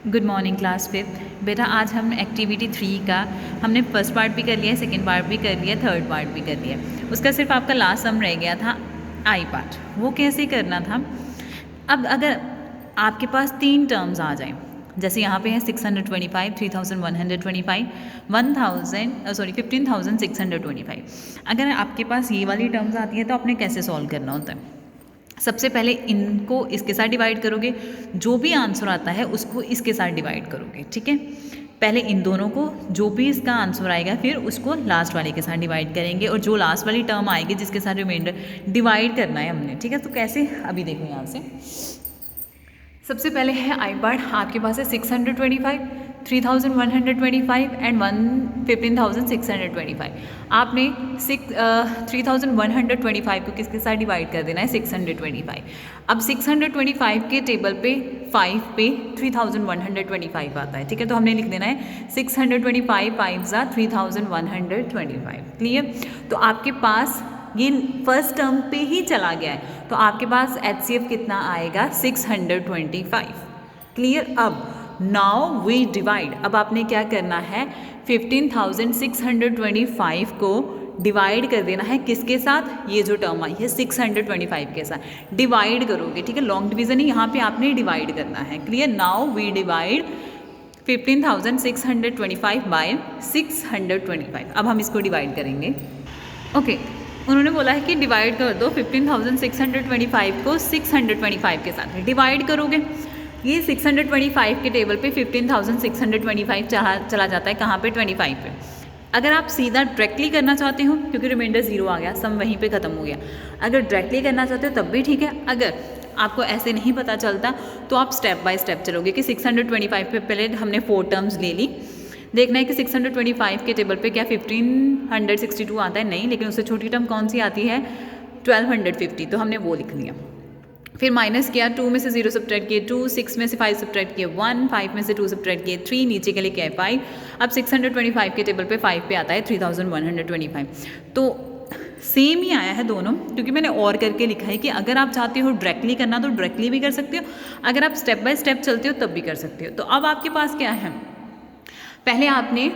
Good morning class fifth. बेटा आज हम एक्टिविटी 3 का हमने फर्स्ट पार्ट भी कर लिया है, सेकेंड पार्ट भी कर लिया, थर्ड पार्ट भी कर लिया। उसका सिर्फ आपका लास्ट सम रह गया था आई पार्ट, वो कैसे करना था। अब अगर आपके पास 3 टर्म्स आ जाएं, जैसे यहाँ पे है 625, 3125, 15,625। अगर आपके पास ये वाली टर्म्स आती है तो आपने कैसे सॉल्व करना होता है। सबसे पहले इनको इसके साथ डिवाइड करोगे, जो भी आंसर आता है उसको इसके साथ डिवाइड करोगे, ठीक है। पहले इन दोनों को, जो भी इसका आंसर आएगा फिर उसको लास्ट वाले के साथ डिवाइड करेंगे, और जो लास्ट वाली टर्म आएगी जिसके साथ रिमाइंडर डिवाइड करना है हमने, ठीक है। तो कैसे, अभी देखो यहाँ से सबसे पहले है आई पार्ट। आपके पास है 625, 3125 एंड 15,625। आपने 3125 को किसके साथ डिवाइड कर देना है, 625। अब 625 के टेबल पे 5 पे 3125 आता है, ठीक है। तो हमने लिख देना है 625 5 3125। क्लियर। तो आपके पास ये फर्स्ट टर्म पे ही चला गया है, तो आपके पास HCF कितना आएगा, 625। क्लियर। अब नाउ वी डिवाइड। अब आपने क्या करना है, 15,625 को डिवाइड कर देना है किसके साथ, ये जो टर्म आई है 625 के साथ डिवाइड करोगे, ठीक है। लॉन्ग डिवीजन ही यहाँ पे आपने डिवाइड करना है। Clear. Now we divide 15,625 by 625। अब हम इसको डिवाइड करेंगे। ओके उन्होंने बोला है कि डिवाइड कर दो 15,625 को 625 के साथ डिवाइड करोगे। ये 625 के टेबल पे 15,625 चला जाता है कहाँ पे, 25 पे। अगर आप सीधा डायरेक्टली करना चाहते हो, क्योंकि रिमाइंडर 0 आ गया, सम वहीं पे ख़त्म हो गया, अगर डायरेक्टली करना चाहते हो तब भी ठीक है। अगर आपको ऐसे नहीं पता चलता तो आप स्टेप बाय स्टेप चलोगे कि 625 पे पहले हमने 4 टर्म्स ले ली, देखना है कि 625 के टेबल पे क्या 1562 आता है, नहीं, लेकिन उससे छोटी टर्म कौन सी आती है, 1250, तो हमने वो लिख लिया। फिर माइनस किया, 2 में से 0 सब्ट्रैक्ट किए 2, 6 में से 5 सब्ट्रैक्ट किए 1, 5 में से 2 सब्ट्रैक्ट किए 3, नीचे के लिए क्या है 5। अब 625 के टेबल पे 5 पे आता है 3125। तो सेम ही आया है दोनों, क्योंकि मैंने और करके लिखा है कि अगर आप चाहते हो डायरेक्टली करना तो डायरेक्टली भी कर सकते हो, अगर आप स्टेप बाय स्टेप चलते हो तब भी कर सकते हो। तो अब आपके पास क्या है, पहले आपने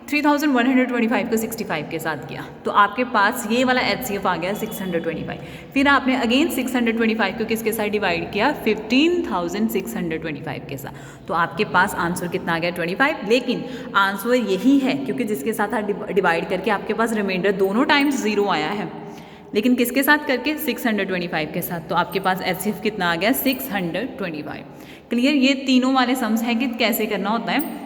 3125 को 65 के साथ किया, तो आपके पास ये वाला HCF आ गया 625। फिर आपने अगेन 625 को किसके साथ डिवाइड किया, 15,625 के साथ, तो आपके पास आंसर कितना आ गया, 25। लेकिन आंसर यही है क्योंकि जिसके साथ आप डिवाइड करके आपके पास रिमाइंडर दोनों टाइम्स 0 आया है, लेकिन किसके साथ करके, 625 के साथ, तो आपके पास HCF कितना आ गया, 625। क्लियर। ये तीनों वाले सम्स हैं कि कैसे करना होता है।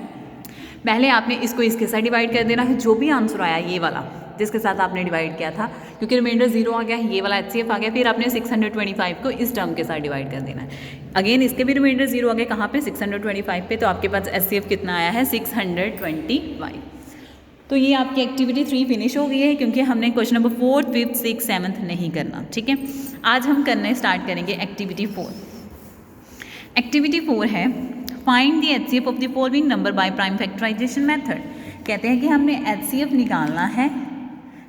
पहले आपने इसको इसके साथ डिवाइड कर देना है, जो भी आंसर आया ये वाला जिसके साथ आपने डिवाइड किया था, क्योंकि रिमाइंडर 0 आ गया, ये वाला HCF आ गया। फिर आपने 625 को इस टर्म के साथ डिवाइड कर देना है। अगेन इसके भी रिमाइंडर 0 आ गया, कहाँ पे, 625 पे, तो आपके पास HCF कितना आया है, 625। तो ये आपकी एक्टिविटी 3 फिनिश हो गई है, क्योंकि हमने question number 4th, 5th, 6th, 7th नहीं करना, ठीक है। आज हम करने स्टार्ट करेंगे एक्टिविटी 4। एक्टिविटी 4 है find the HCF of the following number by prime factorisation method. कहते हैं कि हमने HCF निकालना है।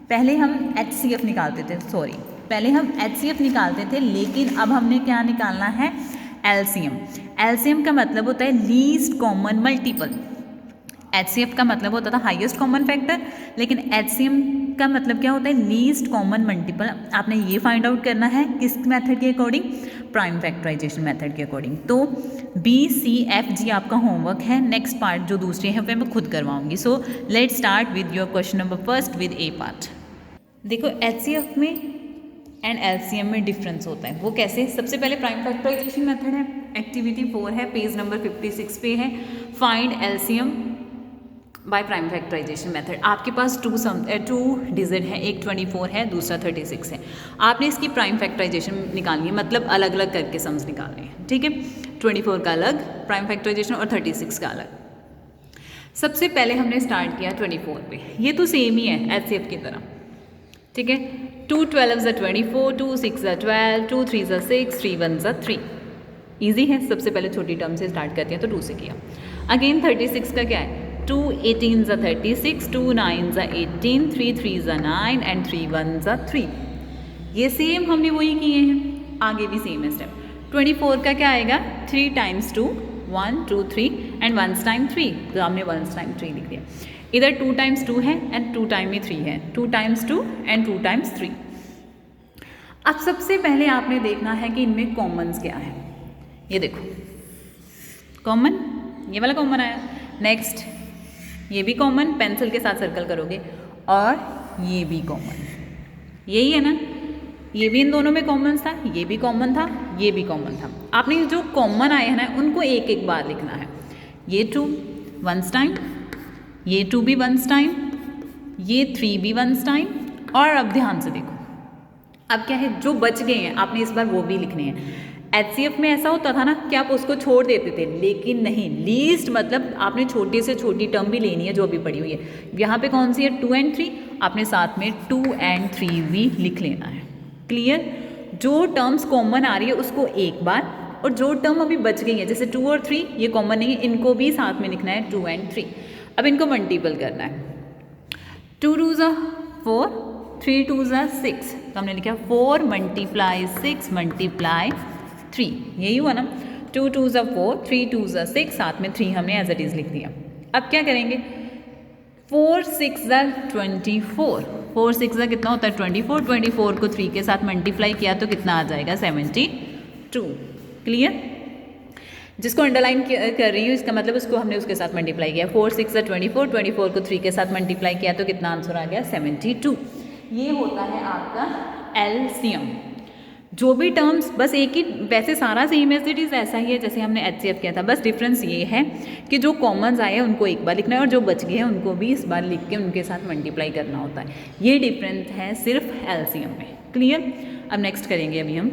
पहले हम HCF निकालते थे, पहले हम HCF निकालते थे, लेकिन अब हमने क्या निकालना है, LCM। LCM का मतलब होता है लीस्ट कॉमन मल्टीपल। HCF का मतलब होता था हाईएस्ट कॉमन फैक्टर, लेकिन HCM का मतलब क्या होता है, लीस्ट कॉमन मल्टीपल। आपने ये फाइंड आउट करना है किस मेथड के अकॉर्डिंग, प्राइम फैक्टराइजेशन मेथड के अकॉर्डिंग। तो BCFG आपका होमवर्क है। नेक्स्ट पार्ट जो दूसरे हैं वे मैं खुद करवाऊंगी। So let start with your question number first with A part. देखो HCF में एंड LCM में डिफरेंस होता है, वो कैसे। सबसे पहले प्राइम फैक्टराइजेशन मेथड है, एक्टिविटी 4 है, पेज नंबर 56 पे है, find LCM by prime factorisation method. आपके पास 2 डिजिट है, एक 24 है, दूसरा 36 है। आपने इसकी प्राइम फैक्टराइजेशन निकालनी है, मतलब अलग अलग करके सम्स निकालने हैं, ठीक है। 24 का अलग प्राइम फैक्टराइजेशन और 36 का अलग। सबसे पहले हमने स्टार्ट किया 24 पे, ये तो सेम ही है HCF की तरह, ठीक है। 2 12 24, 2 6 12, 2 3 6, 3 1 3। ईजी है। सबसे पहले छोटी टर्म से स्टार्ट करते हैं, तो 2 से किया। अगेन 36 का क्या है, 2 18 36, 2 9 18, 3 3 9 एंड 3 1 3। ये सेम हमने वही किए हैं, आगे भी सेम है स्टेप। 24 का क्या आएगा, 3 टाइम्स 2 1 2 3 एंड 1 टाइम 3, तो हमने 1 टाइम 3 लिख दिया। इधर 2 टाइम्स 2 है एंड 2 टाइम में 3 है, 2 टाइम्स 2 एंड 2 टाइम्स 3। अब सबसे पहले आपने देखना है कि इनमें कॉमन्स क्या है। ये देखो कॉमन, ये वाला कॉमन आया। नेक्स्ट ये भी कॉमन, पेंसिल के साथ सर्कल करोगे, और ये भी कॉमन, यही है ना, ये भी इन दोनों में कॉमन था, ये भी कॉमन था, ये भी कॉमन था। आपने जो कॉमन आए हैं ना उनको एक एक बार लिखना है। ये 2 1 टाइम, ये 2 भी 1 टाइम, ये 3 भी 1 टाइम, और अब ध्यान से देखो अब क्या है, जो बच गए हैं आपने इस बार वो भी लिखने हैं। HCF में ऐसा होता था ना कि आप उसको छोड़ देते थे, लेकिन नहीं, लीस्ट मतलब आपने छोटी से छोटी टर्म भी लेनी है जो अभी पड़ी हुई है। यहाँ पे कौन सी है, 2 एंड 3, आपने साथ में 2 एंड 3 भी लिख लेना है। क्लियर? जो टर्म्स कॉमन आ रही है उसको एक बार, और जो टर्म अभी बच गई है जैसे 2 और 3 ये कॉमन नहीं है, इनको भी साथ में लिखना है 2 एंड 3। अब इनको मल्टीपल करना है। 2 2 ज़ा 4, 3 2 ज़ा 6, तो हमने लिखा 4 मल्टीप्लाई 6 मल्टीप्लाई 3, यही हुआ ना। 2 2 ज़ा 4, 3 2 ज़ा 6, साथ में 3 हमने एज इट इज़ लिख दिया। अब क्या करेंगे, 4 6 ज़ा 24, 4 6 ज़ा कितना होता है 24, 24 को 3 के साथ मल्टीप्लाई किया तो कितना आ जाएगा 72। क्लियर? जिसको अंडरलाइन कर रही हूँ इसका मतलब उसको हमने उसके साथ मल्टीप्लाई किया। 4 6 ज़ा 24, 24 को 3 के साथ मल्टीप्लाई किया तो कितना आंसर आ गया 72। ये होता है आपका एलसीएम। जो भी टर्म्स बस एक ही, वैसे सारा सेम एज इट इज़ ऐसा ही है जैसे हमने HCF किया था, बस डिफरेंस ये है कि जो कॉमन्स आए हैं उनको एक बार लिखना है और जो बच गए हैं उनको भी इस बार लिख के उनके साथ मल्टीप्लाई करना होता है। ये डिफरेंस है सिर्फ एलसीएम में। क्लियर? अब नेक्स्ट करेंगे अभी हम